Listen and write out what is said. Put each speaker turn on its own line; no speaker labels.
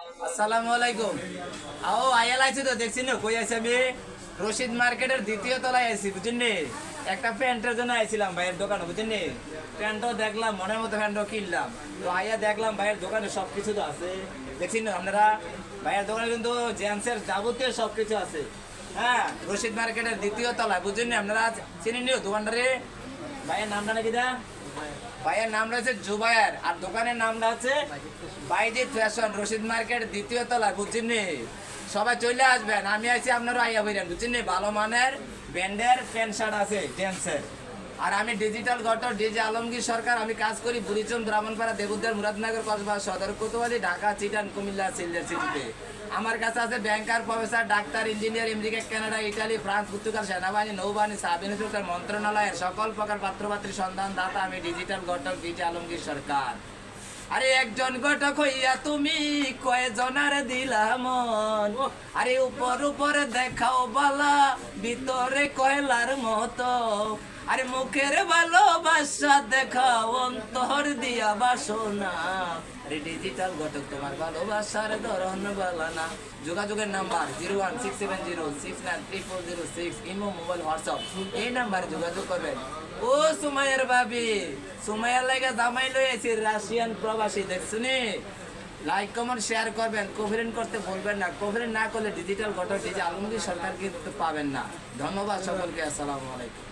আসসালামু আলাইকুম। আয়াল আইছি তো দেখছি না, কই আছি আমি? রশিদ মার্কেটের দ্বিতীয় তলায় আইছি, বুঝছেন নি? একটা প্যান্টের জন্য আইছিলাম ভাইয়ের দোকানে, বুঝছেন নি? প্যান্টও দেখলাম, মনের মতো প্যান্টও কিনলাম। তো আইয়া দেখলাম ভাইয়ের দোকানে সবকিছু তো আছে, দেখছি না আপনারা? ভাইয়ের দোকানে কিন্তু জেন্টসের যাবতীয় সবকিছু আছে। হ্যাঁ, রশিদ মার্কেটের দ্বিতীয় তলায়, বুঝছেন নি? আপনারা চিনেন নি দোকানটারে? ভাইয়ের নামটা নাকি দা? ভাইয়ের নাম রয়েছে জুবায়ের, আর দোকানের নামটা আছে বাইজিৎ ফ্যাশন, রশিদ মার্কেট দ্বিতীয় তলা, বুঝছেন নি? সবাই চলে আসবেন, আমি আইছি আপনারও আইয়া বইরেন, বুঝছেন নি? ভালো মানের ব্র্যান্ডের প্যান্ট শার্ট আছে জেন্টসের। আর আমি ডিজিটাল ঘটক ডিজে আলমগীর সরকার, আমি কাজ করি বুড়িচং, ব্রাহ্মণপাড়া, দেবুদ্দার, মুরাদনগর, কসবা, সদর কোতোয়ালি, ঢাকা, চিটান, কুমিল্লা, সিলেট সিটিতে। আমার কাছে আছে banker, professor, doctor, engineer, America, Canada, Italy, France, Portugal, সেনাবাহিনী, নৌবাহিনী, সাবইন সরকার মন্ত্রণালয়ের সকল প্রকার পাত্রপাত্রী সন্ধান দাতা আমি ডিজিটাল ঘটক ডিজে আলমগীর সরকার। আরে একজন ঘটক হইয়া তুমি কয়জনার দিলা মন? আরে উপর উপরে দেখাও বালা, ভিতরে কয়লার মতো। আরে মুখের ভালোবাসা দেখাও, অন্তর দিয়া বাসনা। আরে ডিজিটাল ঘটক তোমার ভালোবাসার ধরন বালা না। যোগাযোগের নাম্বার 01670693406, ইমো, মোবাইল, হোয়াটসঅ্যাপ, এই নাম্বারে যোগাযোগ করবেন। ও সুমাইয়ার ভাবি, সুমাইয়ার লাগা জামাই লই আইছি রাশিয়ান প্রবাসী, দেখছুনি? লাইক কমেন্ট শেয়ার করবেন, কভারেন্ট করতে বলবেন না। কভারেন্ট না করলে ডিজিটাল ঘটক ডিজে আলমগীর সরকার কিন্তু পাবেন না। ধন্যবাদ সকলকে, আসসালামু আলাইকুম।